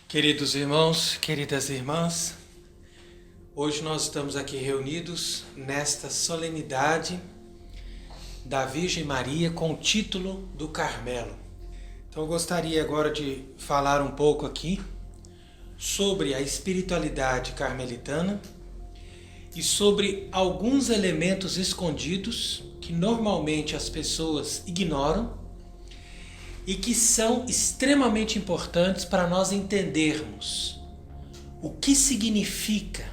Queridos irmãos, queridas irmãs, hoje nós estamos aqui reunidos nesta solenidade da Virgem Maria com o título do Carmelo. Então eu gostaria agora de falar um pouco aqui sobre a espiritualidade carmelitana e sobre alguns elementos escondidos que normalmente as pessoas ignoram e que são extremamente importantes para nós entendermos o que significa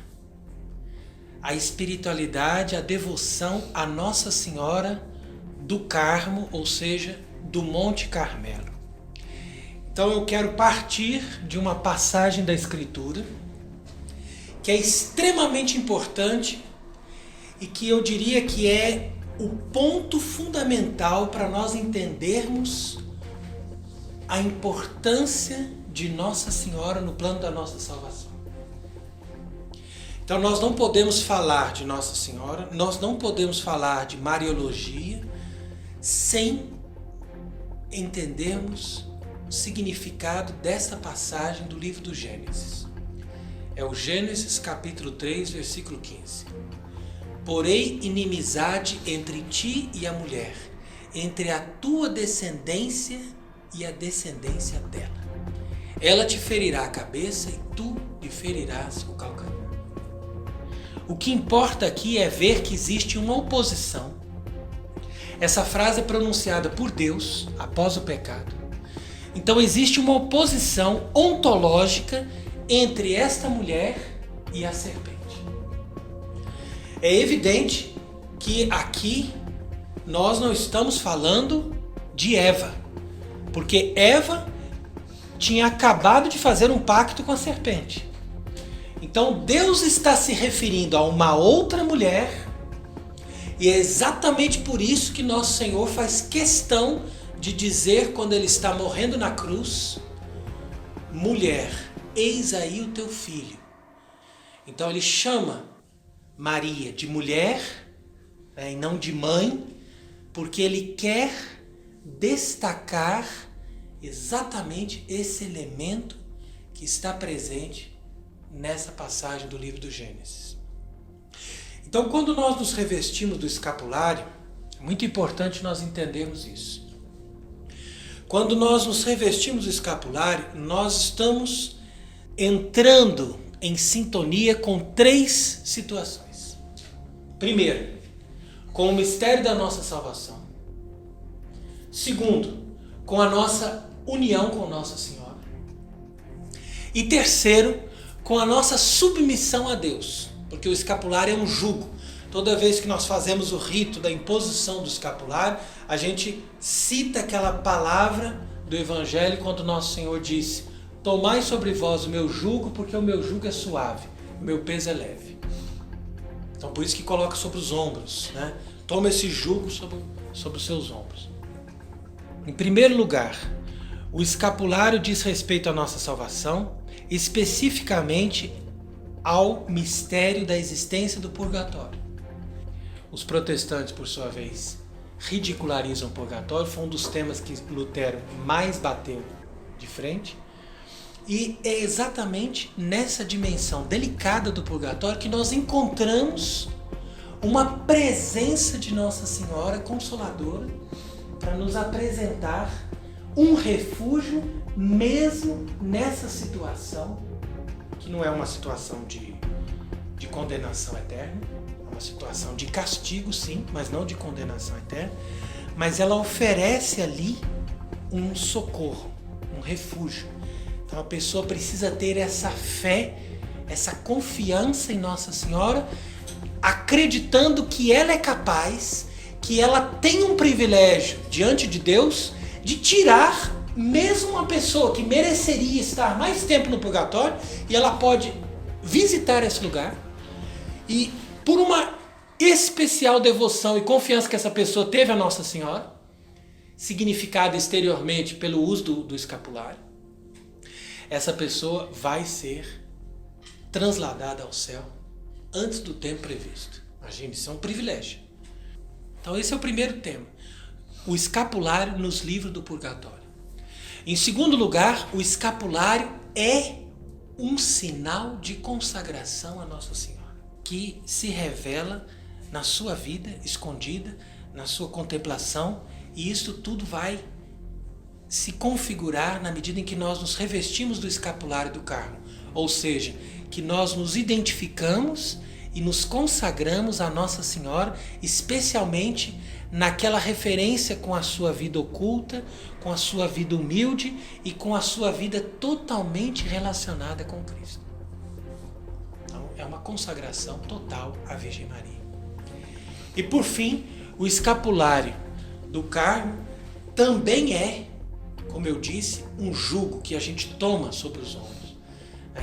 a espiritualidade, a devoção a Nossa Senhora do Carmo, ou seja, do Monte Carmelo. Então eu quero partir de uma passagem da Escritura que é extremamente importante e que eu diria que é o ponto fundamental para nós entendermos a importância de Nossa Senhora no plano da nossa salvação. Então nós não podemos falar de Nossa Senhora, nós não podemos falar de Mariologia sem entendermos o significado dessa passagem do livro do Gênesis. É o Gênesis capítulo 3, versículo 15. Porém inimizade entre ti e a mulher, entre a tua descendência e a descendência dela. Ela te ferirá a cabeça e tu lhe ferirás o calcanhar. O que importa aqui é ver que existe uma oposição. Essa frase é pronunciada por Deus após o pecado. Então existe uma oposição ontológica entre esta mulher e a serpente. É evidente que aqui nós não estamos falando de Eva, porque Eva tinha acabado de fazer um pacto com a serpente. Então Deus está se referindo a uma outra mulher, e é exatamente por isso que nosso Senhor faz questão de dizer, quando ele está morrendo na cruz: mulher, eis aí o teu filho. Então ele chama Maria de mulher, e não de mãe, porque ele quer destacar exatamente esse elemento que está presente nessa passagem do livro do Gênesis. Então, quando nós nos revestimos do escapulário, é muito importante nós entendermos isso. Quando nós nos revestimos do escapulário, nós estamos entrando em sintonia com três situações. Primeiro, com o mistério da nossa salvação. Segundo, com a nossa união com Nossa Senhora. E terceiro, com a nossa submissão a Deus. Porque o escapulário é um jugo. Toda vez que nós fazemos o rito da imposição do escapulário, a gente cita aquela palavra do Evangelho quando Nosso Senhor disse: tomai sobre vós o meu jugo, porque o meu jugo é suave, o meu peso é leve. Então por isso que coloca sobre os ombros, né? Toma esse jugo sobre os seus ombros. Em primeiro lugar, o escapulário diz respeito à nossa salvação, especificamente ao mistério da existência do purgatório. Os protestantes, por sua vez, ridicularizam o purgatório, foi um dos temas que Lutero mais bateu de frente. E é exatamente nessa dimensão delicada do purgatório que nós encontramos uma presença de Nossa Senhora Consoladora para nos apresentar um refúgio mesmo nessa situação, que não é uma situação de condenação eterna, é uma situação de castigo sim, mas não de condenação eterna, mas ela oferece ali um socorro, um refúgio. Então a pessoa precisa ter essa fé, essa confiança em Nossa Senhora, acreditando que ela é capaz, que ela tem um privilégio diante de Deus de tirar mesmo uma pessoa que mereceria estar mais tempo no purgatório, e ela pode visitar esse lugar e, por uma especial devoção e confiança que essa pessoa teve a Nossa Senhora, significada exteriormente pelo uso do escapulário, essa pessoa vai ser transladada ao céu antes do tempo previsto. Imagine, isso é um privilégio. Então esse é o primeiro tema, o escapulário nos livros do purgatório. Em segundo lugar, o escapulário é um sinal de consagração a Nossa Senhora, que se revela na sua vida, escondida, na sua contemplação, e isso tudo vai se configurar na medida em que nós nos revestimos do escapulário do Carmo, ou seja, que nós nos identificamos e nos consagramos a Nossa Senhora, especialmente naquela referência com a sua vida oculta, com a sua vida humilde e com a sua vida totalmente relacionada com Cristo. Então, é uma consagração total à Virgem Maria. E por fim, o escapulário do Carmo também é, como eu disse, um jugo que a gente toma sobre os ombros.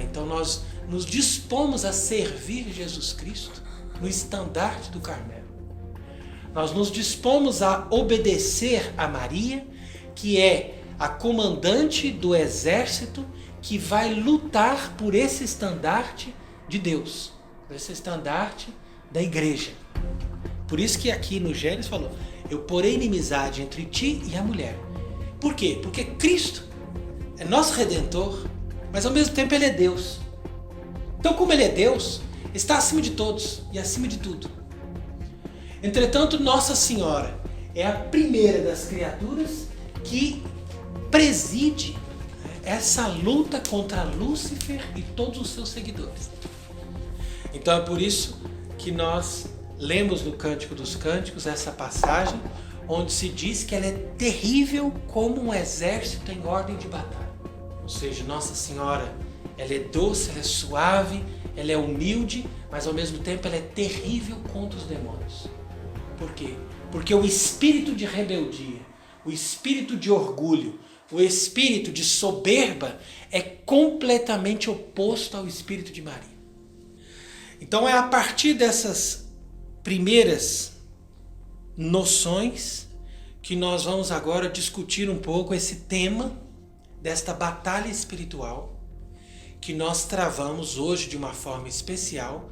Então nós nos dispomos a servir Jesus Cristo no estandarte do Carmelo. Nós nos dispomos a obedecer a Maria, que é a comandante do exército que vai lutar por esse estandarte de Deus, por esse estandarte da igreja. Por isso que aqui no Gênesis falou, eu porei inimizade entre ti e a mulher. Por quê? Porque Cristo é nosso Redentor, mas ao mesmo tempo Ele é Deus. Então, como Ele é Deus, está acima de todos e acima de tudo. Entretanto, Nossa Senhora é a primeira das criaturas que preside essa luta contra Lúcifer e todos os seus seguidores. Então é por isso que nós lemos no Cântico dos Cânticos essa passagem onde se diz que ela é terrível como um exército em ordem de batalha. Ou seja, Nossa Senhora, ela é doce, ela é suave, ela é humilde, mas ao mesmo tempo ela é terrível contra os demônios. Por quê? Porque o espírito de rebeldia, o espírito de orgulho, o espírito de soberba é completamente oposto ao espírito de Maria. Então é a partir dessas primeiras noções que nós vamos agora discutir um pouco esse tema desta batalha espiritual que nós travamos hoje de uma forma especial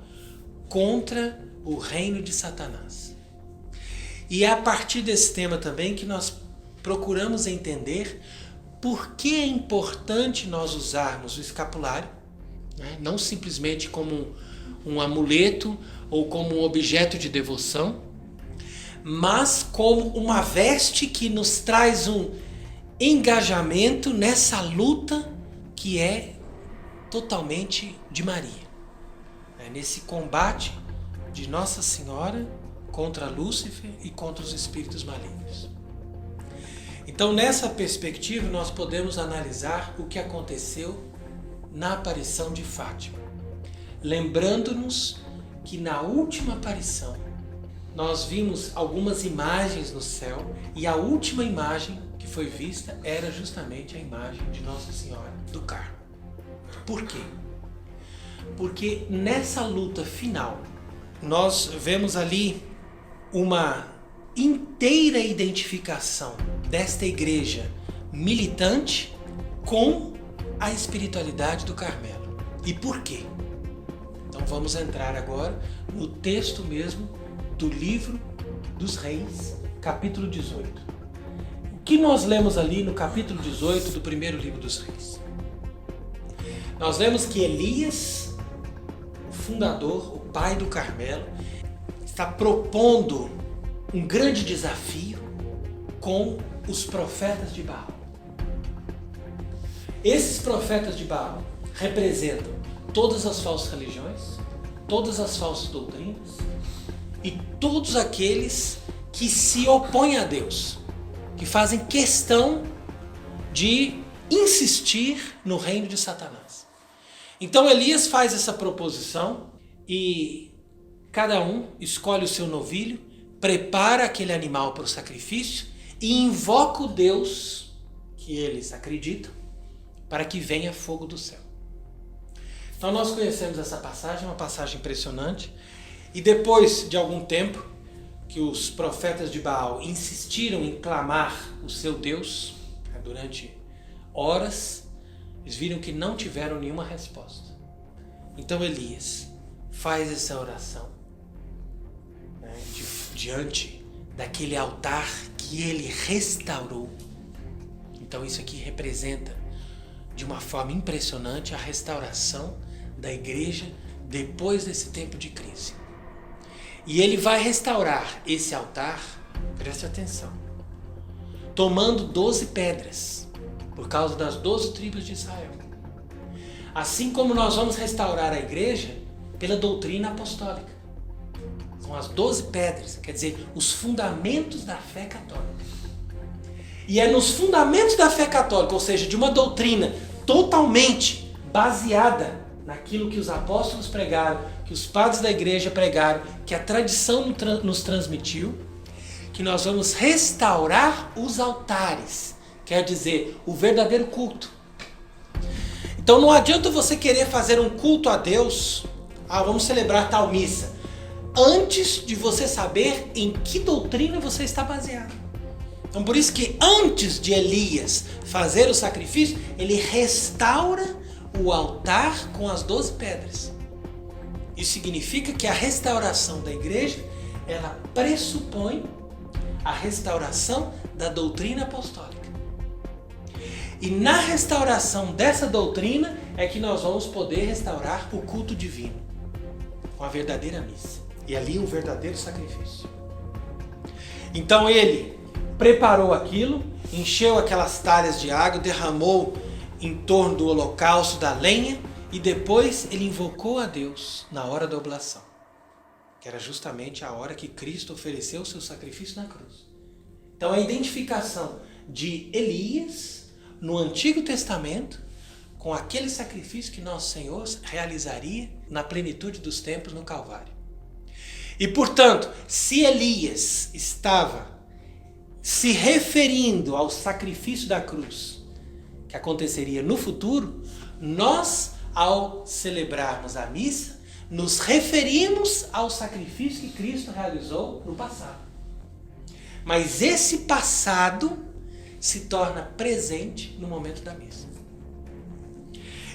contra o reino de Satanás. E é a partir desse tema também que nós procuramos entender por que é importante nós usarmos o escapulário, né? Não simplesmente como um amuleto ou como um objeto de devoção, mas como uma veste que nos traz um engajamento nessa luta que é totalmente de Maria. Nesse combate de Nossa Senhora contra Lúcifer e contra os espíritos malignos. Então, nessa perspectiva, nós podemos analisar o que aconteceu na aparição de Fátima. Lembrando-nos que na última aparição, nós vimos algumas imagens no céu e a última imagem que foi vista era justamente a imagem de Nossa Senhora do Carmo. Por quê? Porque nessa luta final, nós vemos ali uma inteira identificação desta igreja militante com a espiritualidade do Carmelo. E por quê? Então vamos entrar agora no texto mesmo do livro dos Reis, capítulo 18. O que nós lemos ali no capítulo 18 do primeiro livro dos Reis? Nós lemos que Elias, o fundador, o pai do Carmelo, está propondo um grande desafio com os profetas de Baal. Esses profetas de Baal representam todas as falsas religiões, todas as falsas doutrinas e todos aqueles que se opõem a Deus, que fazem questão de insistir no reino de Satanás. Então Elias faz essa proposição e cada um escolhe o seu novilho, prepara aquele animal para o sacrifício e invoca o Deus que eles acreditam para que venha fogo do céu. Então nós conhecemos essa passagem, uma passagem impressionante, e depois de algum tempo que os profetas de Baal insistiram em clamar o seu Deus, durante horas, eles viram que não tiveram nenhuma resposta. Então Elias faz essa oração, diante daquele altar que ele restaurou. Então isso aqui representa de uma forma impressionante a restauração da igreja depois desse tempo de crise. E ele vai restaurar esse altar, preste atenção, tomando 12 pedras, por causa das 12 tribos de Israel. Assim como nós vamos restaurar a igreja pela doutrina apostólica. São as 12 pedras, quer dizer, os fundamentos da fé católica. E é nos fundamentos da fé católica, ou seja, de uma doutrina totalmente baseada naquilo que os apóstolos pregaram, que os padres da igreja pregaram, que a tradição nos transmitiu, que nós vamos restaurar os altares, quer dizer, o verdadeiro culto. Então não adianta você querer fazer um culto a Deus, vamos celebrar tal missa, antes de você saber em que doutrina você está baseado. Então por isso que antes de Elias fazer o sacrifício, ele restaura o altar com as 12 pedras. Isso significa que a restauração da igreja, ela pressupõe a restauração da doutrina apostólica. E na restauração dessa doutrina é que nós vamos poder restaurar o culto divino, com a verdadeira missa. E ali o verdadeiro sacrifício. Então ele preparou aquilo, encheu aquelas talhas de água, derramou em torno do holocausto da lenha e depois ele invocou a Deus na hora da oblação, que era justamente a hora que Cristo ofereceu o seu sacrifício na cruz. Então a identificação de Elias no Antigo Testamento com aquele sacrifício que nosso Senhor realizaria na plenitude dos tempos no Calvário. E portanto, se Elias estava se referindo ao sacrifício da cruz que aconteceria no futuro, nós, ao celebrarmos a missa, nos referimos ao sacrifício que Cristo realizou no passado. Mas esse passado se torna presente no momento da missa.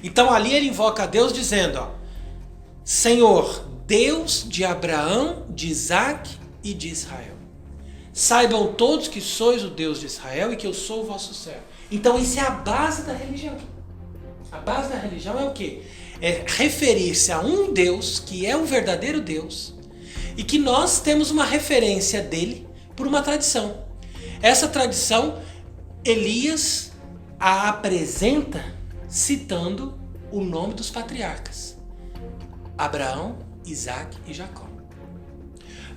Então ali ele invoca a Deus dizendo, Senhor, Deus de Abraão, de Isaac e de Israel. Saibam todos que sois o Deus de Israel e que eu sou o vosso servo. Então isso é a base da religião. A base da religião é o quê? É referir-se a um Deus que é o verdadeiro Deus e que nós temos uma referência dele por uma tradição. Essa tradição, Elias a apresenta citando o nome dos patriarcas: Abraão, Isaac e Jacó.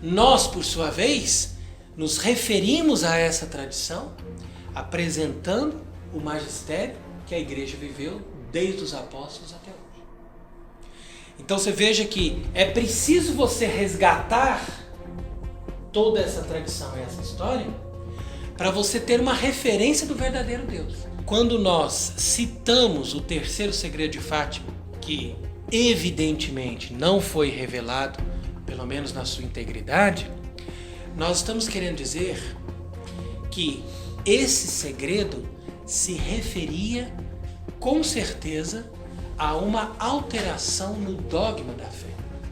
Nós, por sua vez, nos referimos a essa tradição apresentando o magistério que a igreja viveu desde os apóstolos até hoje. Então você veja que é preciso você resgatar toda essa tradição e essa história para você ter uma referência do verdadeiro Deus. Quando nós citamos o terceiro segredo de Fátima, que evidentemente não foi revelado, pelo menos na sua integridade, nós estamos querendo dizer que esse segredo se referia com certeza a uma alteração no dogma da fé.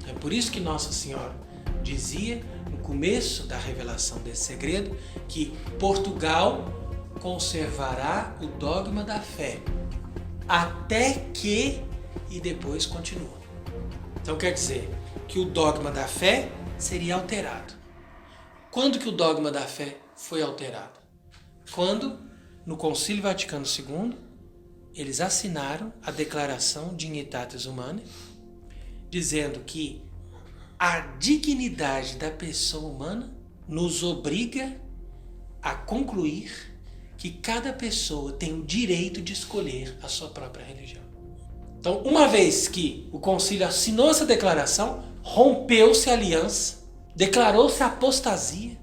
É por isso que Nossa Senhora dizia no começo da revelação desse segredo que Portugal conservará o dogma da fé até que, e depois continua. Então quer dizer que o dogma da fé seria alterado. Quando que o dogma da fé foi alterado? Quando, no Concílio Vaticano II, eles assinaram a Declaração Dignitatis Humanae, dizendo que a dignidade da pessoa humana nos obriga a concluir que cada pessoa tem o direito de escolher a sua própria religião. Então, uma vez que o concílio assinou essa declaração, rompeu-se a aliança, declarou-se a apostasia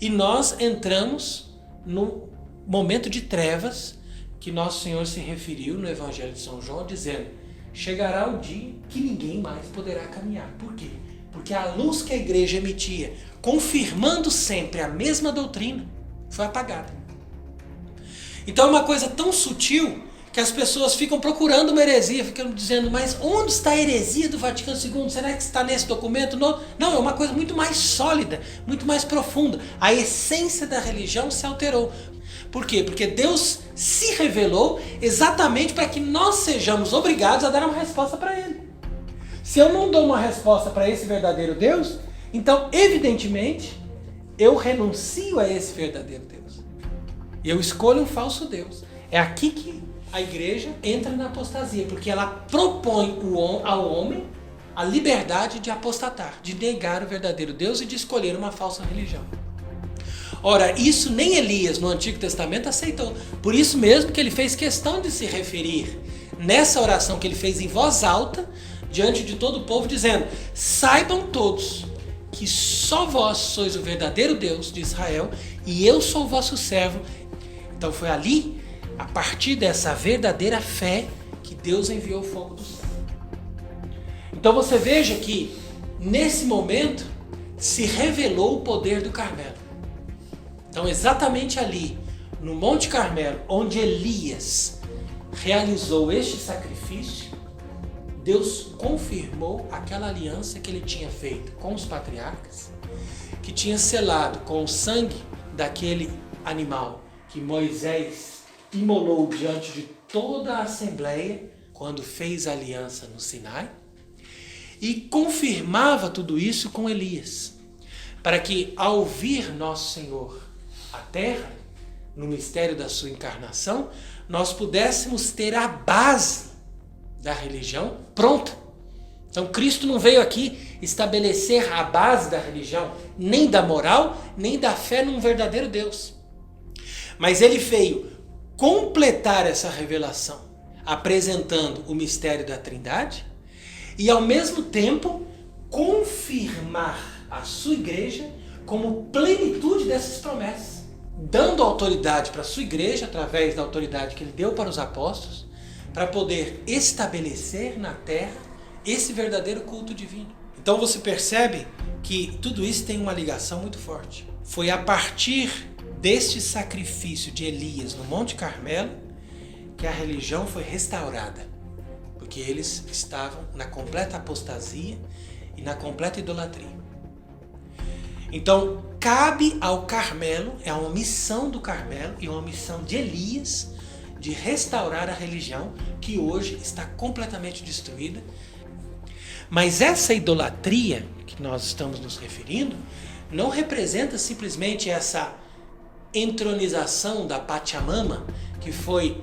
e nós entramos no momento de trevas que Nosso Senhor se referiu no Evangelho de São João, dizendo: chegará o dia que ninguém mais poderá caminhar. Por quê? Porque a luz que a igreja emitia, confirmando sempre a mesma doutrina, foi apagada. Então é uma coisa tão sutil que as pessoas ficam procurando uma heresia, ficam dizendo, mas onde está a heresia do Vaticano II? Será que está nesse documento? Não, é uma coisa muito mais sólida, muito mais profunda. A essência da religião se alterou. Por quê? Porque Deus se revelou exatamente para que nós sejamos obrigados a dar uma resposta para Ele. Se eu não dou uma resposta para esse verdadeiro Deus, então, evidentemente, eu renuncio a esse verdadeiro Deus. E eu escolho um falso Deus. É aqui que a igreja entra na apostasia, porque ela propõe ao homem a liberdade de apostatar, de negar o verdadeiro Deus e de escolher uma falsa religião. Ora, isso nem Elias no Antigo Testamento aceitou. Por isso mesmo que ele fez questão de se referir nessa oração que ele fez em voz alta, diante de todo o povo, dizendo: saibam todos que só vós sois o verdadeiro Deus de Israel e eu sou o vosso servo. Então foi ali, a partir dessa verdadeira fé, que Deus enviou o fogo do céu. Então você veja que, nesse momento, se revelou o poder do Carmelo. Então exatamente ali, no Monte Carmelo, onde Elias realizou este sacrifício, Deus confirmou aquela aliança que ele tinha feito com os patriarcas, que tinha selado com o sangue daquele animal que Moisés imolou diante de toda a Assembleia quando fez a aliança no Sinai, e confirmava tudo isso com Elias, para que ao vir nosso Senhor à terra, no mistério da sua encarnação, nós pudéssemos ter a base da religião pronta. Então Cristo não veio aqui estabelecer a base da religião, nem da moral, nem da fé num verdadeiro Deus. Mas ele veio completar essa revelação, apresentando o mistério da Trindade e, ao mesmo tempo, confirmar a sua igreja como plenitude dessas promessas, dando autoridade para a sua igreja, através da autoridade que ele deu para os apóstolos, para poder estabelecer na terra esse verdadeiro culto divino. Então você percebe que tudo isso tem uma ligação muito forte. Foi a partir deste sacrifício de Elias no Monte Carmelo que a religião foi restaurada, porque eles estavam na completa apostasia e na completa idolatria. Então cabe ao Carmelo, é uma missão do Carmelo e uma missão de Elias, de restaurar a religião que hoje está completamente destruída. Mas essa idolatria que nós estamos nos referindo não representa simplesmente essa entronização da Pachamama que foi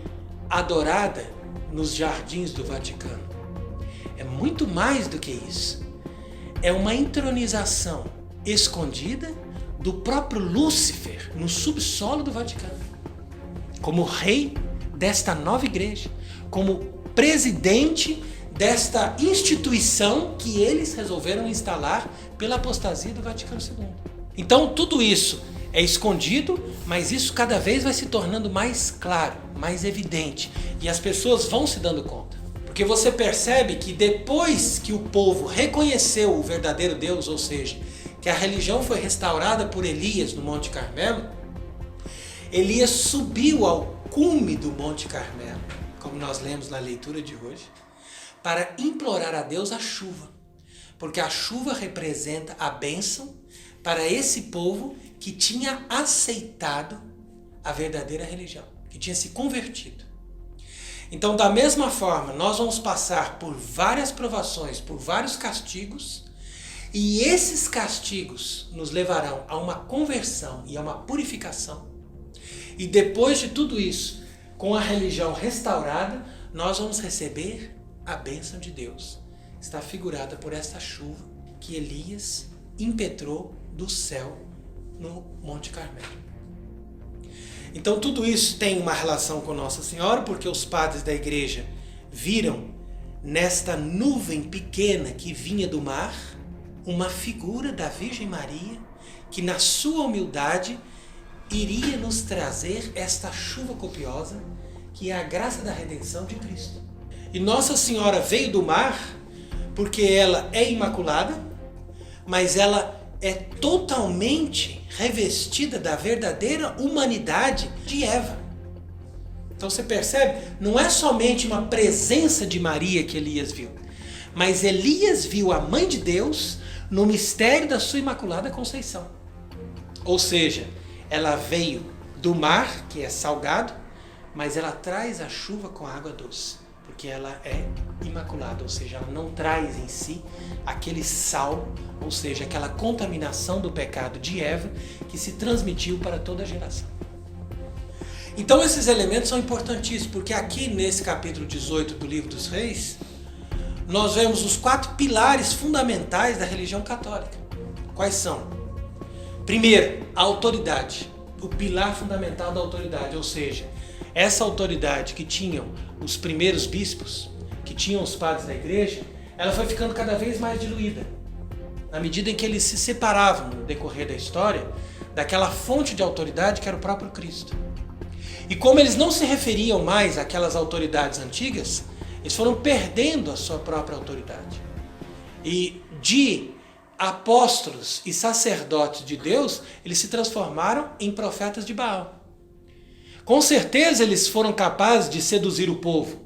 adorada nos jardins do Vaticano. É muito mais do que isso. É uma entronização escondida do próprio Lúcifer no subsolo do Vaticano, como rei desta nova igreja, como presidente desta instituição que eles resolveram instalar pela apostasia do Vaticano II. Então tudo isso é escondido, mas isso cada vez vai se tornando mais claro, mais evidente, e as pessoas vão se dando conta. Porque você percebe que depois que o povo reconheceu o verdadeiro Deus, ou seja, que a religião foi restaurada por Elias no Monte Carmelo, Elias subiu ao cume do Monte Carmelo, como nós lemos na leitura de hoje, para implorar a Deus a chuva, porque a chuva representa a bênção para esse povo que tinha aceitado a verdadeira religião, que tinha se convertido. Então, da mesma forma, nós vamos passar por várias provações, por vários castigos, e esses castigos nos levarão a uma conversão e a uma purificação. E depois de tudo isso, com a religião restaurada, nós vamos receber a bênção de Deus. Está figurada por esta chuva que Elias impetrou do céu no Monte Carmelo. Então tudo isso tem uma relação com Nossa Senhora, porque os padres da igreja viram nesta nuvem pequena que vinha do mar uma figura da Virgem Maria que na sua humildade iria nos trazer esta chuva copiosa que é a graça da redenção de Cristo. E Nossa Senhora veio do mar porque ela é imaculada, mas ela é totalmente revestida da verdadeira humanidade de Eva. Então você percebe, não é somente uma presença de Maria que Elias viu, mas Elias viu a mãe de Deus no mistério da sua Imaculada Conceição. Ou seja, ela veio do mar, que é salgado, mas ela traz a chuva com água doce, porque ela é imaculada, ou seja, ela não traz em si aquele sal, ou seja, aquela contaminação do pecado de Eva que se transmitiu para toda a geração. Então esses elementos são importantíssimos, porque aqui nesse capítulo 18 do Livro dos Reis, nós vemos os 4 pilares fundamentais da religião católica. Quais são? Primeiro, a autoridade, o pilar fundamental da autoridade, ou seja, essa autoridade que tinham os primeiros bispos, que tinham os padres da igreja, ela foi ficando cada vez mais diluída, na medida em que eles se separavam no decorrer da história daquela fonte de autoridade que era o próprio Cristo. E como eles não se referiam mais àquelas autoridades antigas, eles foram perdendo a sua própria autoridade. E de apóstolos e sacerdotes de Deus, eles se transformaram em profetas de Baal. Com certeza eles foram capazes de seduzir o povo,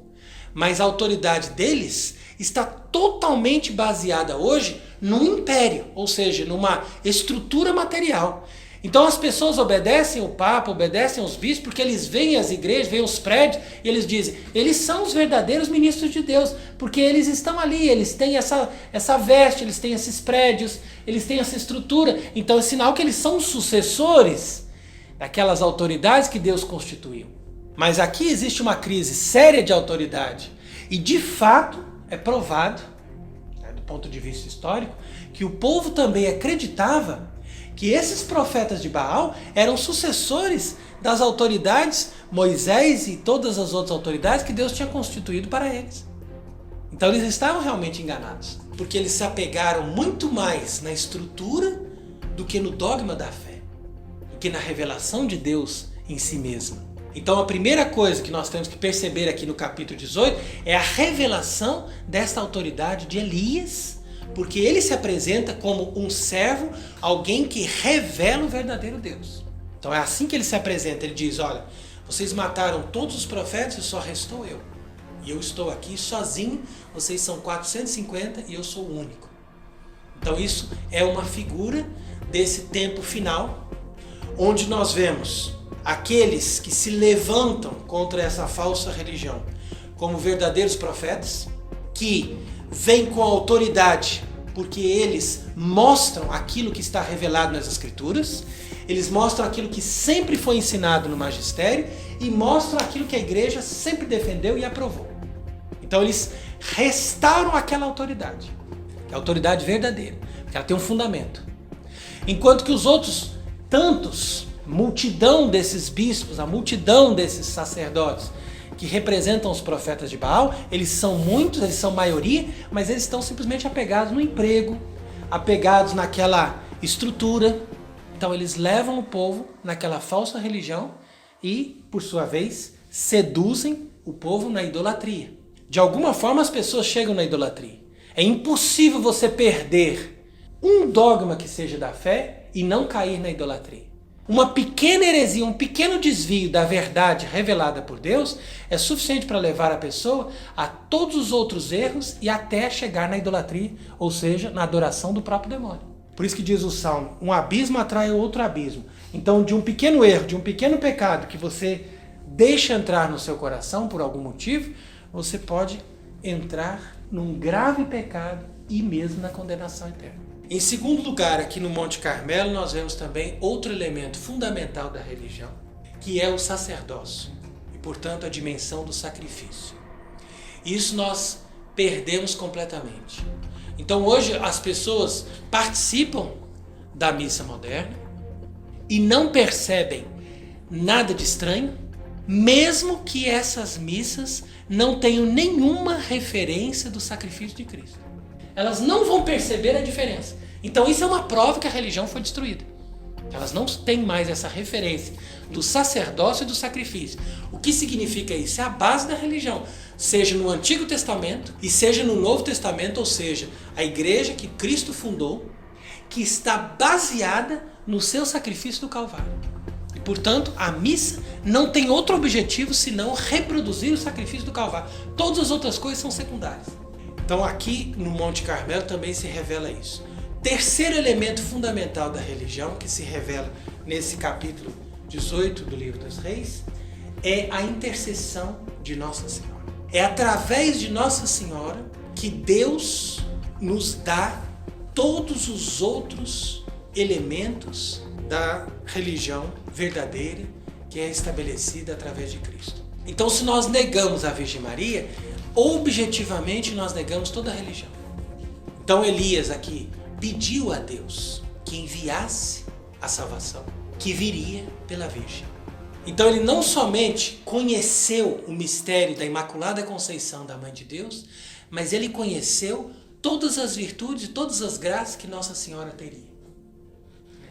mas a autoridade deles está totalmente baseada hoje no império, ou seja, numa estrutura material. Então as pessoas obedecem o Papa, obedecem aos bispos, porque eles veem as igrejas, veem os prédios, e eles dizem, eles são os verdadeiros ministros de Deus, porque eles estão ali, eles têm essa veste, eles têm esses prédios, eles têm essa estrutura. Então é sinal que eles são os sucessores daquelas autoridades que Deus constituiu. Mas aqui existe uma crise séria de autoridade, e de fato é provado, do ponto de vista histórico, que o povo também acreditava que esses profetas de Baal eram sucessores das autoridades, Moisés e todas as outras autoridades que Deus tinha constituído para eles. Então eles estavam realmente enganados, porque eles se apegaram muito mais na estrutura do que no dogma da fé, do que na revelação de Deus em si mesmo. Então a primeira coisa que nós temos que perceber aqui no capítulo 18 é a revelação desta autoridade de Elias, porque ele se apresenta como um servo, alguém que revela o verdadeiro Deus. Então é assim que ele se apresenta, ele diz, olha, vocês mataram todos os profetas e só restou eu. E eu estou aqui sozinho, vocês são 450 e eu sou o único. Então isso é uma figura desse tempo final, onde nós vemos aqueles que se levantam contra essa falsa religião como verdadeiros profetas, que vêm com autoridade, porque eles mostram aquilo que está revelado nas Escrituras, eles mostram aquilo que sempre foi ensinado no magistério e mostram aquilo que a igreja sempre defendeu e aprovou. Então eles restauram aquela autoridade, que é a autoridade verdadeira, porque ela tem um fundamento. Enquanto que os outros tantos, multidão desses bispos, a multidão desses sacerdotes, que representam os profetas de Baal, eles são muitos, eles são maioria, mas eles estão simplesmente apegados no emprego, apegados naquela estrutura. Então eles levam o povo naquela falsa religião e, por sua vez, seduzem o povo na idolatria. De alguma forma as pessoas chegam na idolatria. É impossível você perder um dogma que seja da fé e não cair na idolatria. Uma pequena heresia, um pequeno desvio da verdade revelada por Deus é suficiente para levar a pessoa a todos os outros erros e até chegar na idolatria, ou seja, na adoração do próprio demônio. Por isso que diz o Salmo, um abismo atrai outro abismo. Então, de um pequeno erro, de um pequeno pecado que você deixa entrar no seu coração por algum motivo, você pode entrar num grave pecado e mesmo na condenação eterna. Em segundo lugar, aqui no Monte Carmelo, nós vemos também outro elemento fundamental da religião, que é o sacerdócio e, portanto, a dimensão do sacrifício. Isso nós perdemos completamente. Então, hoje, as pessoas participam da missa moderna e não percebem nada de estranho, mesmo que essas missas não tenham nenhuma referência do sacrifício de Cristo. Elas não vão perceber a diferença. Então isso é uma prova que a religião foi destruída. Elas não têm mais essa referência do sacerdócio e do sacrifício. O que significa isso? É a base da religião. Seja no Antigo Testamento e seja no Novo Testamento, ou seja, a igreja que Cristo fundou, que está baseada no seu sacrifício do Calvário. portanto, a missa não tem outro objetivo senão reproduzir o sacrifício do Calvário. Todas as outras coisas são secundárias. Então aqui no Monte Carmelo também se revela isso. Terceiro elemento fundamental da religião, que se revela nesse capítulo 18 do Livro dos Reis, é a intercessão de Nossa Senhora. É através de Nossa Senhora que Deus nos dá todos os outros elementos da religião verdadeira que é estabelecida através de Cristo. Então, se nós negamos a Virgem Maria, objetivamente nós negamos toda a religião. Então Elias aqui pediu a Deus que enviasse a salvação, que viria pela Virgem. Então ele não somente conheceu o mistério da Imaculada Conceição da Mãe de Deus, mas ele conheceu todas as virtudes e todas as graças que Nossa Senhora teria.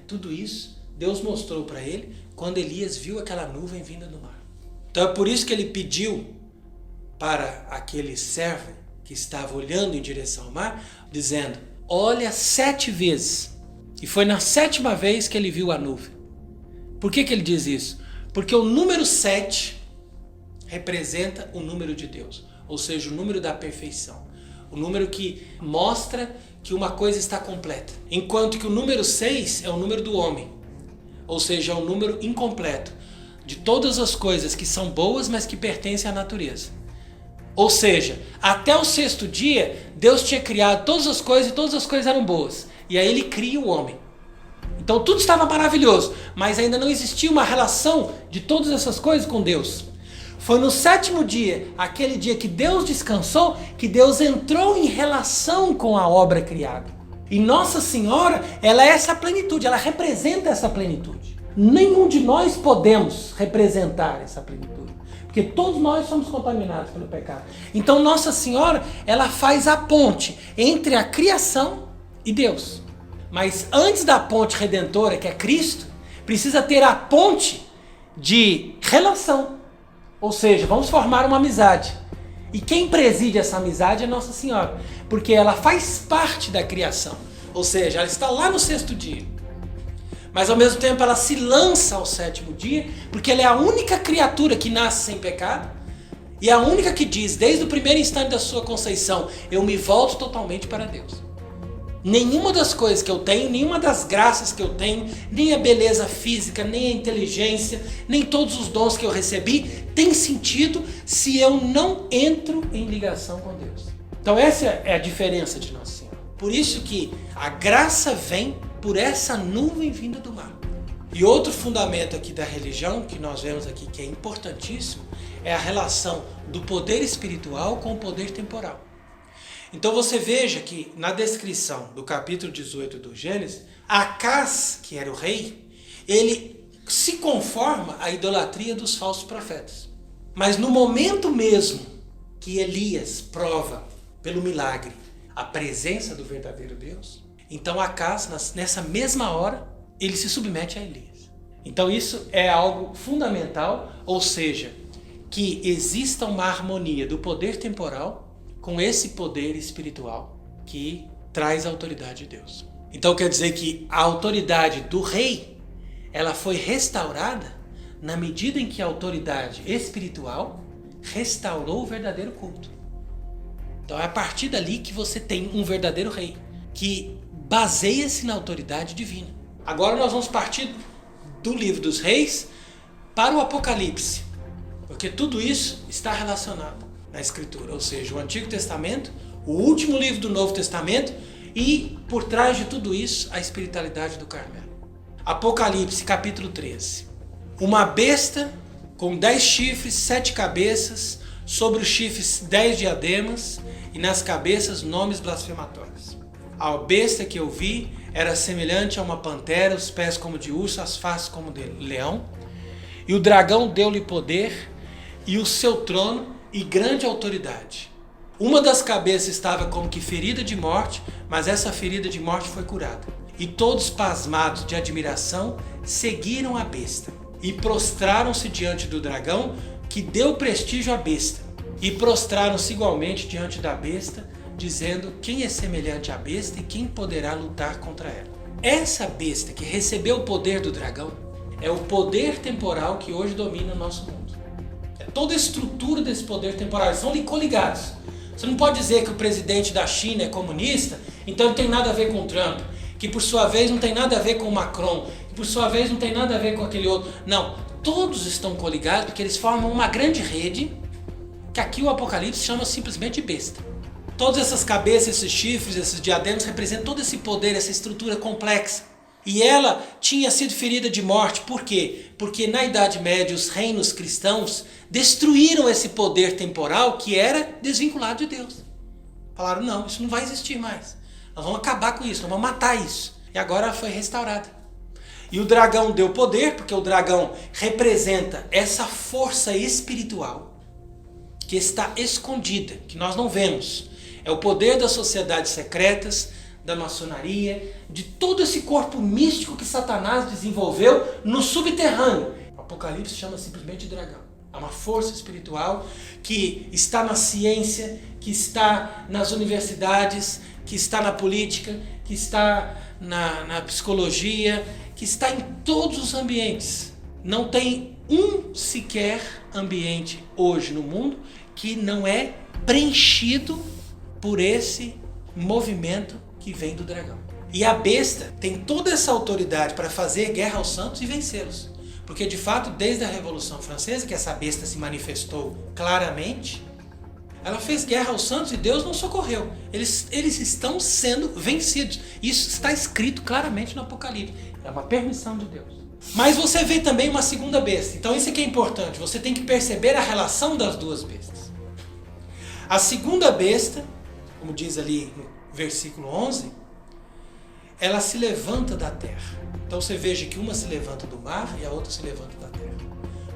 Tudo isso Deus mostrou para ele quando Elias viu aquela nuvem vinda do mar. Então é por isso que ele pediu para aquele servo que estava olhando em direção ao mar, dizendo: olha 7 vezes. E foi na 7ª vez que ele viu a nuvem. Por que ele diz isso? Porque o número 7 representa o número de Deus, ou seja, o número da perfeição. O número que mostra que uma coisa está completa. Enquanto que o número 6 é o número do homem, ou seja, é um número incompleto de todas as coisas que são boas, mas que pertencem à natureza. Ou seja, até o 6º dia, Deus tinha criado todas as coisas e todas as coisas eram boas. E aí ele cria o homem. Então tudo estava maravilhoso, mas ainda não existia uma relação de todas essas coisas com Deus. Foi no 7º dia, aquele dia que Deus descansou, que Deus entrou em relação com a obra criada. E Nossa Senhora, ela é essa plenitude, ela representa essa plenitude. Nenhum de nós podemos representar essa plenitude, porque todos nós somos contaminados pelo pecado. Então Nossa Senhora, ela faz a ponte entre a criação e Deus. Mas antes da ponte redentora, que é Cristo, precisa ter a ponte de relação. Ou seja, vamos formar uma amizade. E quem preside essa amizade é Nossa Senhora, porque ela faz parte da criação. Ou seja, ela está lá no 6º dia. Mas ao mesmo tempo ela se lança ao 7º dia, porque ela é a única criatura que nasce sem pecado. E é a única que diz, desde o primeiro instante da sua conceição, eu me volto totalmente para Deus. Nenhuma das coisas que eu tenho, nenhuma das graças que eu tenho, nem a beleza física, nem a inteligência, nem todos os dons que eu recebi, tem sentido se eu não entro em ligação com Deus. Então essa é a diferença de Nossa Senhora. Por isso que a graça vem por essa nuvem vinda do mar. E outro fundamento aqui da religião, que nós vemos aqui que é importantíssimo, é a relação do poder espiritual com o poder temporal. Então você veja que na descrição do capítulo 18 do Gênesis, Acás, que era o rei, ele se conforma à idolatria dos falsos profetas. Mas no momento mesmo que Elias prova pelo milagre a presença do verdadeiro Deus, então Acás, nessa mesma hora, ele se submete a Elias. Então isso é algo fundamental, ou seja, que exista uma harmonia do poder temporal com esse poder espiritual que traz a autoridade de Deus. Então quer dizer que a autoridade do rei, ela foi restaurada na medida em que a autoridade espiritual restaurou o verdadeiro culto. Então é a partir dali que você tem um verdadeiro rei, que baseia-se na autoridade divina. Agora nós vamos partir do livro dos reis para o Apocalipse, porque tudo isso está relacionado na Escritura, ou seja, o Antigo Testamento, o último livro do Novo Testamento e, por trás de tudo isso, a espiritualidade do Carmelo. Apocalipse, capítulo 13. Uma besta com 10 chifres, 7 cabeças, sobre os chifres 10 diademas e nas cabeças nomes blasfematórios. A besta que eu vi era semelhante a uma pantera, os pés como de urso, as faces como de leão. E o dragão deu-lhe poder e o seu trono e grande autoridade. Uma das cabeças estava como que ferida de morte, mas essa ferida de morte foi curada. E todos, pasmados de admiração, seguiram a besta e prostraram-se diante do dragão, que deu prestígio à besta. E prostraram-se igualmente diante da besta, dizendo: quem é semelhante à besta e quem poderá lutar contra ela? Essa besta que recebeu o poder do dragão, é o poder temporal que hoje domina o nosso mundo. É toda a estrutura desse poder temporal, eles são coligados. Você não pode dizer que o presidente da China é comunista, então não tem nada a ver com o Trump, que por sua vez não tem nada a ver com o Macron, que por sua vez não tem nada a ver com aquele outro. Não, todos estão coligados porque eles formam uma grande rede que aqui o Apocalipse chama simplesmente de besta. Todas essas cabeças, esses chifres, esses diademas representam todo esse poder, essa estrutura complexa. E ela tinha sido ferida de morte. Por quê? Porque na Idade Média os reinos cristãos destruíram esse poder temporal que era desvinculado de Deus. Falaram, não, isso não vai existir mais. Nós vamos acabar com isso, nós vamos matar isso. E agora ela foi restaurada. E o dragão deu poder, porque o dragão representa essa força espiritual que está escondida, que nós não vemos. É o poder das sociedades secretas, da maçonaria, de todo esse corpo místico que Satanás desenvolveu no subterrâneo. O Apocalipse chama simplesmente de dragão. É uma força espiritual que está na ciência, que está nas universidades, que está na política, que está na psicologia, que está em todos os ambientes. Não tem um sequer ambiente hoje no mundo que não é preenchido por esse movimento que vem do dragão. E a besta tem toda essa autoridade para fazer guerra aos santos e vencê-los. Porque de fato, desde a Revolução Francesa, que essa besta se manifestou claramente, ela fez guerra aos santos e Deus não socorreu. Eles estão sendo vencidos. Isso está escrito claramente no Apocalipse. É uma permissão de Deus. Mas você vê também uma segunda besta. Então isso aqui é importante. Você tem que perceber a relação das duas bestas. A segunda besta, como diz ali no versículo 11, ela se levanta da terra. Então você veja que uma se levanta do mar e a outra se levanta da terra.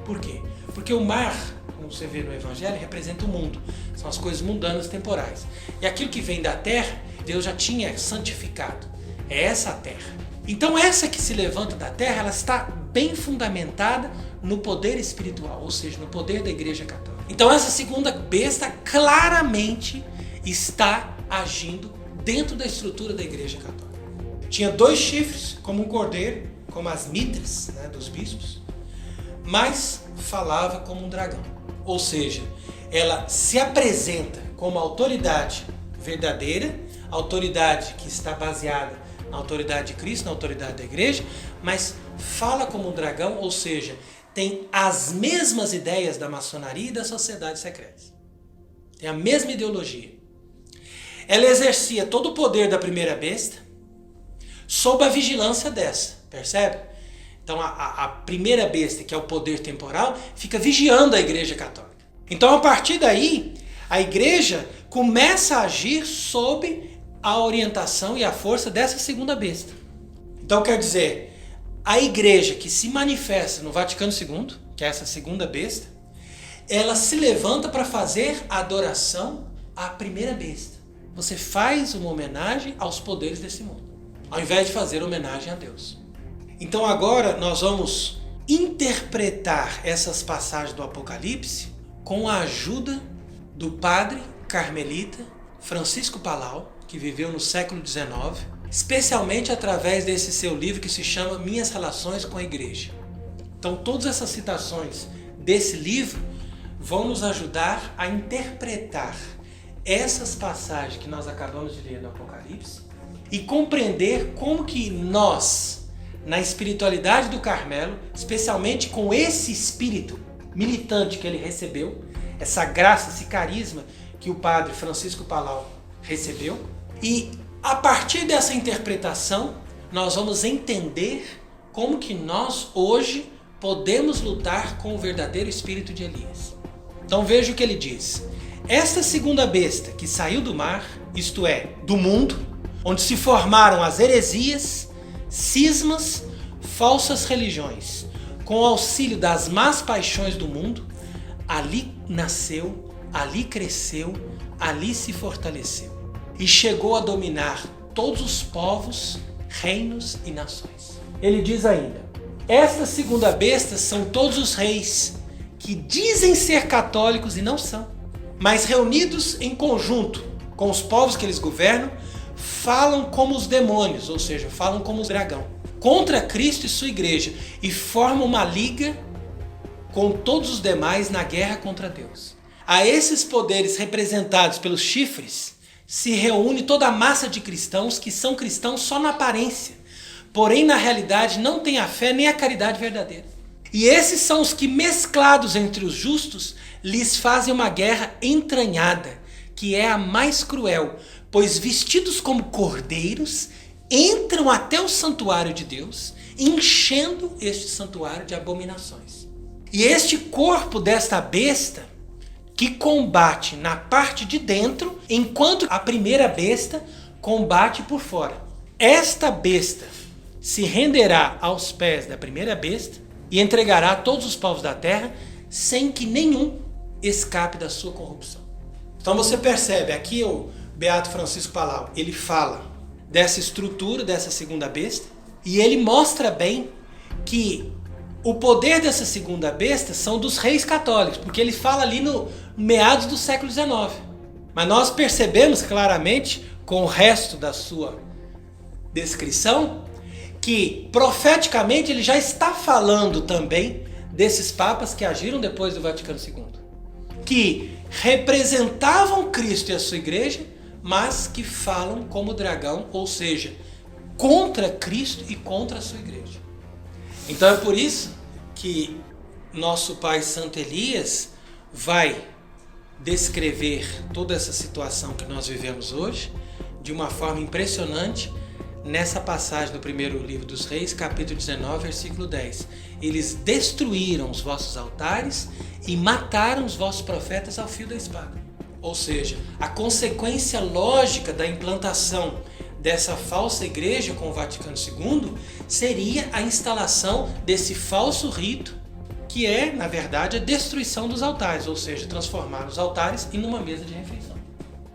Por quê? Porque o mar, como você vê no Evangelho, representa o mundo. São as coisas mundanas temporais. E aquilo que vem da terra, Deus já tinha santificado. É essa a terra. Então essa que se levanta da terra, ela está bem fundamentada no poder espiritual, ou seja, no poder da Igreja Católica. Então essa segunda besta claramente está agindo dentro da estrutura da Igreja Católica. Tinha 2 chifres, como um cordeiro, como as mitras, né, dos bispos, mas falava como um dragão. Ou seja, ela se apresenta como autoridade verdadeira, autoridade que está baseada na autoridade de Cristo, na autoridade da Igreja, mas fala como um dragão, ou seja, tem as mesmas ideias da maçonaria e das sociedades secretas. Tem a mesma ideologia. Ela exercia todo o poder da primeira besta sob a vigilância dessa, percebe? Então a primeira besta, que é o poder temporal, fica vigiando a Igreja Católica. Então a partir daí, a Igreja começa a agir sob a orientação e a força dessa segunda besta. Então quer dizer, a Igreja que se manifesta no Vaticano II, que é essa segunda besta, ela se levanta para fazer a adoração à primeira besta. Você faz uma homenagem aos poderes desse mundo, ao invés de fazer homenagem a Deus. Então agora nós vamos interpretar essas passagens do Apocalipse com a ajuda do padre carmelita Francisco Palau, que viveu no século XIX, especialmente através desse seu livro que se chama Minhas Relações com a Igreja. Então todas essas citações desse livro vão nos ajudar a interpretar essas passagens que nós acabamos de ler no Apocalipse e compreender como que nós, na espiritualidade do Carmelo, especialmente com esse espírito militante que ele recebeu, essa graça, esse carisma que o padre Francisco Palau recebeu, e a partir dessa interpretação nós vamos entender como que nós hoje podemos lutar com o verdadeiro espírito de Elias. Então veja o que ele diz. Esta segunda besta que saiu do mar, isto é, do mundo, onde se formaram as heresias, cismas, falsas religiões, com o auxílio das más paixões do mundo, ali nasceu, ali cresceu, ali se fortaleceu e chegou a dominar todos os povos, reinos e nações. Ele diz ainda, esta segunda besta são todos os reis que dizem ser católicos e não são, mas reunidos em conjunto com os povos que eles governam, falam como os demônios, ou seja, falam como o dragão. contra Cristo e sua igreja e forma uma liga com todos os demais na guerra contra Deus. A esses poderes representados pelos chifres se reúne toda a massa de cristãos que são cristãos só na aparência, porém na realidade não têm a fé nem a caridade verdadeira. E esses são os que, mesclados entre os justos, lhes fazem uma guerra entranhada, que é a mais cruel, pois vestidos como cordeiros, entram até o santuário de Deus, enchendo este santuário de abominações. E este corpo desta besta que combate na parte de dentro, enquanto a primeira besta combate por fora. Esta besta se renderá aos pés da primeira besta e entregará todos os povos da terra, sem que nenhum escape da sua corrupção. Então você percebe, aqui o Beato Francisco Palau, ele fala dessa estrutura, dessa segunda besta, e ele mostra bem que o poder dessa segunda besta são dos reis católicos, porque ele fala ali no meados do século XIX. Mas nós percebemos claramente, com o resto da sua descrição, que profeticamente ele já está falando também desses papas que agiram depois do Vaticano II, que representavam Cristo e a sua igreja, mas que falam como dragão, ou seja, contra Cristo e contra a sua igreja. Então é por isso que nosso pai Santo Elias vai descrever toda essa situação que nós vivemos hoje de uma forma impressionante nessa passagem do primeiro livro dos Reis, capítulo 19, versículo 10. Eles destruíram os vossos altares e mataram os vossos profetas ao fio da espada. Ou seja, a consequência lógica da implantação dessa falsa igreja com o Vaticano II seria a instalação desse falso rito, que é, na verdade, a destruição dos altares, ou seja, transformar os altares em uma mesa de refeição.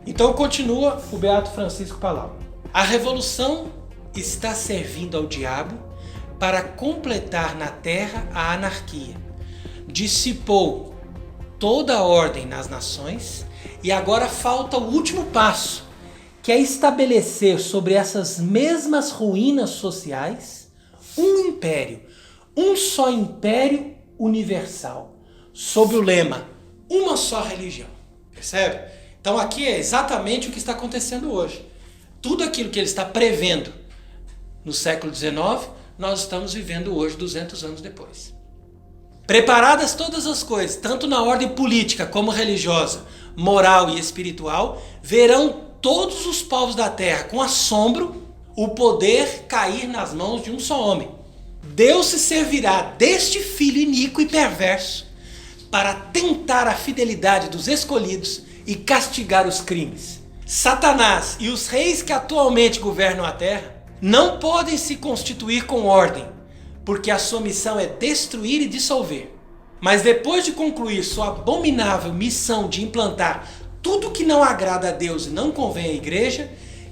Então continua o Beato Francisco Palau. A revolução está servindo ao diabo para completar na terra a anarquia. Dissipou toda a ordem nas nações e agora falta o último passo, que é estabelecer sobre essas mesmas ruínas sociais um império, um só império universal, sob o lema uma só religião. Percebe? Então aqui é exatamente o que está acontecendo hoje. Tudo aquilo que ele está prevendo no século XIX, nós estamos vivendo hoje, 200 anos depois. Preparadas todas as coisas, tanto na ordem política como religiosa, moral e espiritual, verão todos os povos da terra com assombro o poder cair nas mãos de um só homem. Deus se servirá deste filho iníquo e perverso para tentar a fidelidade dos escolhidos e castigar os crimes. Satanás e os reis que atualmente governam a terra não podem se constituir com ordem, porque a sua missão é destruir e dissolver. Mas depois de concluir sua abominável missão de implantar tudo que não agrada a Deus e não convém à igreja,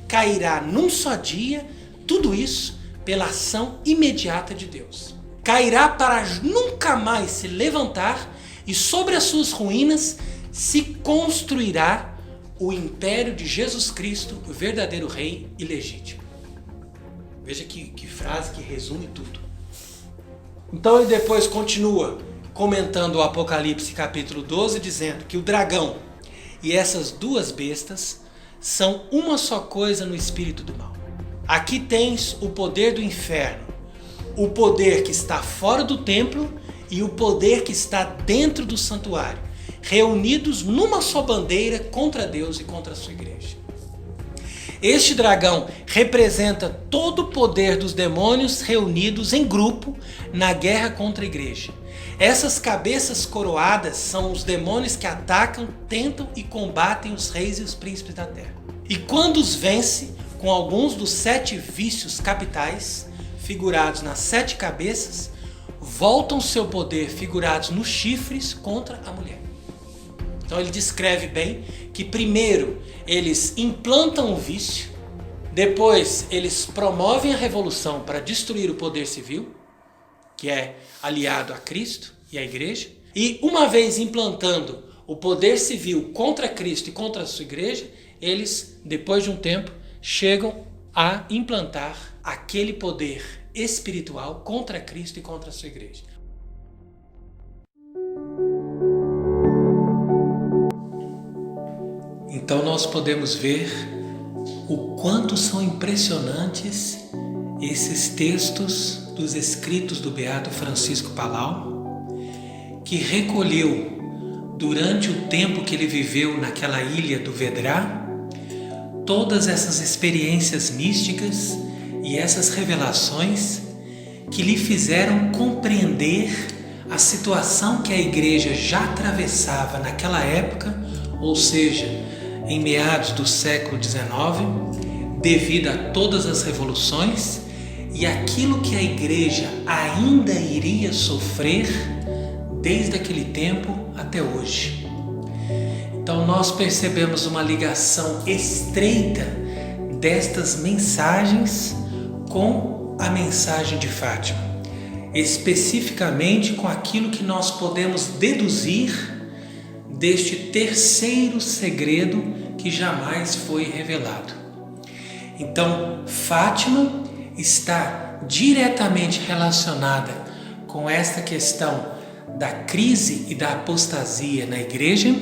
cairá num só dia tudo isso pela ação imediata de Deus. Cairá para nunca mais se levantar e sobre as suas ruínas se construirá o império de Jesus Cristo, o verdadeiro rei e legítimo. Veja que frase que resume tudo. Então ele depois continua comentando o Apocalipse capítulo 12, dizendo que o dragão e essas duas bestas são uma só coisa no espírito do mal. Aqui tens o poder do inferno, o poder que está fora do templo e o poder que está dentro do santuário, reunidos numa só bandeira contra Deus e contra a sua igreja. Este dragão representa todo o poder dos demônios reunidos em grupo na guerra contra a igreja. Essas cabeças coroadas são os demônios que atacam, tentam e combatem os reis e os príncipes da terra. E quando os vence com alguns dos 7 vícios capitais, figurados nas 7 cabeças, voltam seu poder figurados nos chifres contra a mulher. Então ele descreve bem que primeiro eles implantam o vício, depois eles promovem a revolução para destruir o poder civil, que é aliado a Cristo e à igreja, e uma vez implantando o poder civil contra Cristo e contra a sua igreja, eles, depois de um tempo, chegam a implantar aquele poder espiritual contra Cristo e contra a sua igreja. Então nós podemos ver o quanto são impressionantes esses textos dos escritos do beato Francisco Palau, que recolheu durante o tempo que ele viveu naquela ilha do Vedrà todas essas experiências místicas e essas revelações que lhe fizeram compreender a situação que a igreja já atravessava naquela época, ou seja, em meados do século XIX, devido a todas as revoluções e aquilo que a igreja ainda iria sofrer desde aquele tempo até hoje. Então nós percebemos uma ligação estreita destas mensagens com a mensagem de Fátima, especificamente com aquilo que nós podemos deduzir deste terceiro segredo que jamais foi revelado. Então, Fátima está diretamente relacionada com esta questão da crise e da apostasia na igreja,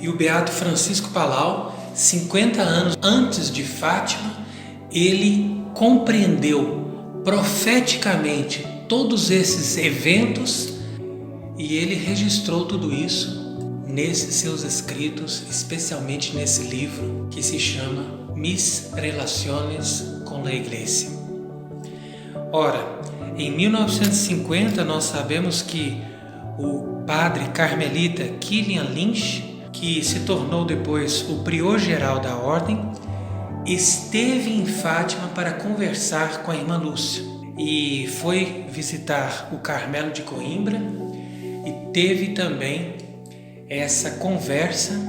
e o beato Francisco Palau, 50 anos antes de Fátima, ele compreendeu profeticamente todos esses eventos e ele registrou tudo isso nesses seus escritos, especialmente nesse livro que se chama Mis Relaciones con la Iglesia. Ora, em 1950 nós sabemos que o padre carmelita Kilian Lynch, que se tornou depois o prior geral da ordem, esteve em Fátima para conversar com a irmã Lúcia e foi visitar o Carmelo de Coimbra e teve também essa conversa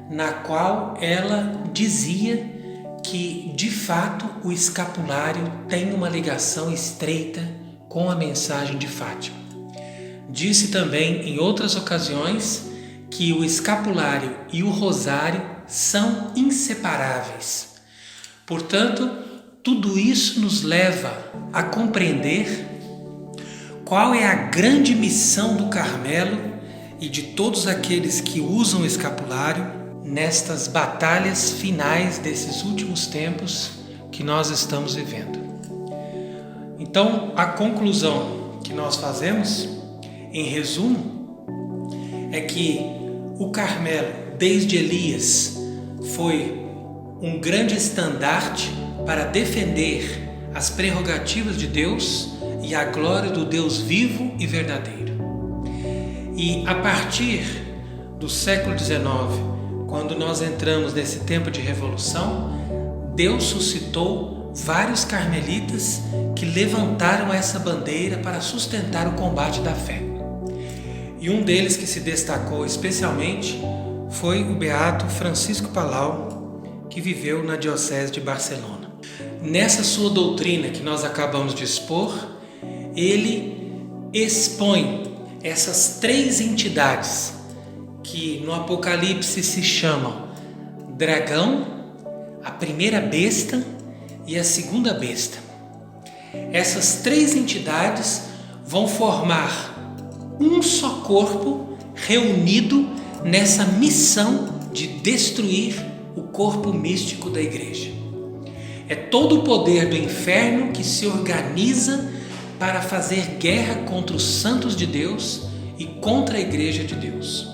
na qual ela dizia que, de fato, o escapulário tem uma ligação estreita com a mensagem de Fátima. Disse também, em outras ocasiões, que o escapulário e o rosário são inseparáveis. Portanto, tudo isso nos leva a compreender qual é a grande missão do Carmelo e de todos aqueles que usam o escapulário nestas batalhas finais desses últimos tempos que nós estamos vivendo. Então, a conclusão que nós fazemos, em resumo, é que o Carmelo, desde Elias, foi um grande estandarte para defender as prerrogativas de Deus e a glória do Deus vivo e verdadeiro. E a partir do século XIX, quando nós entramos nesse tempo de revolução, Deus suscitou vários carmelitas que levantaram essa bandeira para sustentar o combate da fé. E um deles que se destacou especialmente foi o beato Francisco Palau, que viveu na diocese de Barcelona. Nessa sua doutrina que nós acabamos de expor, ele expõe essas três entidades que no Apocalipse se chamam dragão, a primeira besta e a segunda besta. Essas três entidades vão formar um só corpo reunido nessa missão de destruir o corpo místico da igreja. É todo o poder do inferno que se organiza para fazer guerra contra os santos de Deus e contra a igreja de Deus.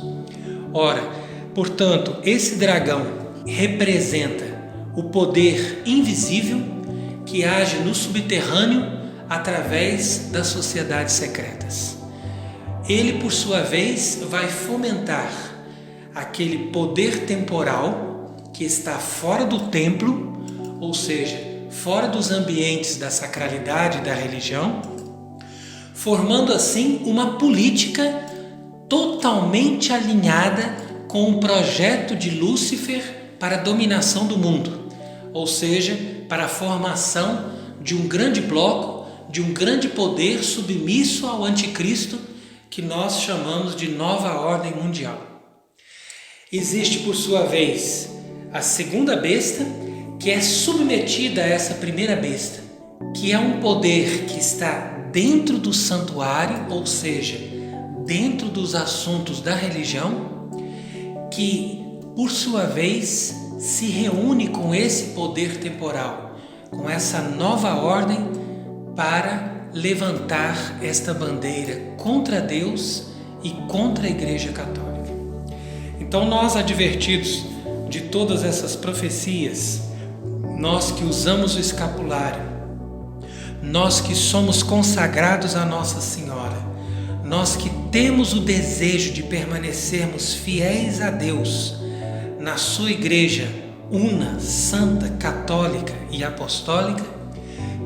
Ora, portanto, esse dragão representa o poder invisível que age no subterrâneo através das sociedades secretas. Ele, por sua vez, vai fomentar aquele poder temporal que está fora do templo, ou seja, fora dos ambientes da sacralidade e da religião, formando assim uma política totalmente alinhada com o projeto de Lúcifer para a dominação do mundo, ou seja, para a formação de um grande bloco, de um grande poder submisso ao anticristo, que nós chamamos de nova ordem mundial. Existe, por sua vez, a segunda besta, que é submetida a essa primeira besta, que é um poder que está dentro do santuário, ou seja, dentro dos assuntos da religião, que, por sua vez, se reúne com esse poder temporal, com essa nova ordem para levantar esta bandeira contra Deus e contra a Igreja Católica. Então, nós, advertidos de todas essas profecias, nós que usamos o escapulário, nós que somos consagrados a Nossa Senhora, nós que temos o desejo de permanecermos fiéis a Deus na sua igreja una, santa, católica e apostólica,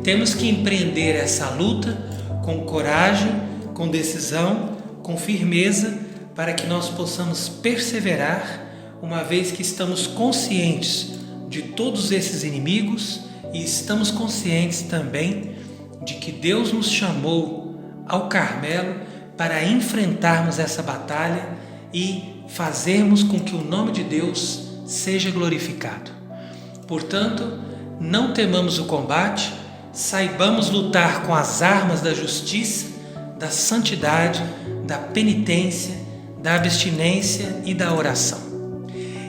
temos que empreender essa luta com coragem, com decisão, com firmeza, para que nós possamos perseverar, uma vez que estamos conscientes de todos esses inimigos e estamos conscientes também de que Deus nos chamou ao Carmelo para enfrentarmos essa batalha e fazermos com que o nome de Deus seja glorificado. Portanto, não temamos o combate, saibamos lutar com as armas da justiça, da santidade, da penitência, da abstinência e da oração.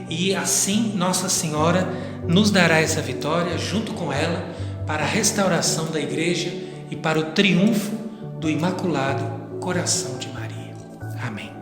E assim Nossa Senhora nos dará essa vitória junto com ela para a restauração da Igreja e para o triunfo do Imaculado Coração de Maria. Amém.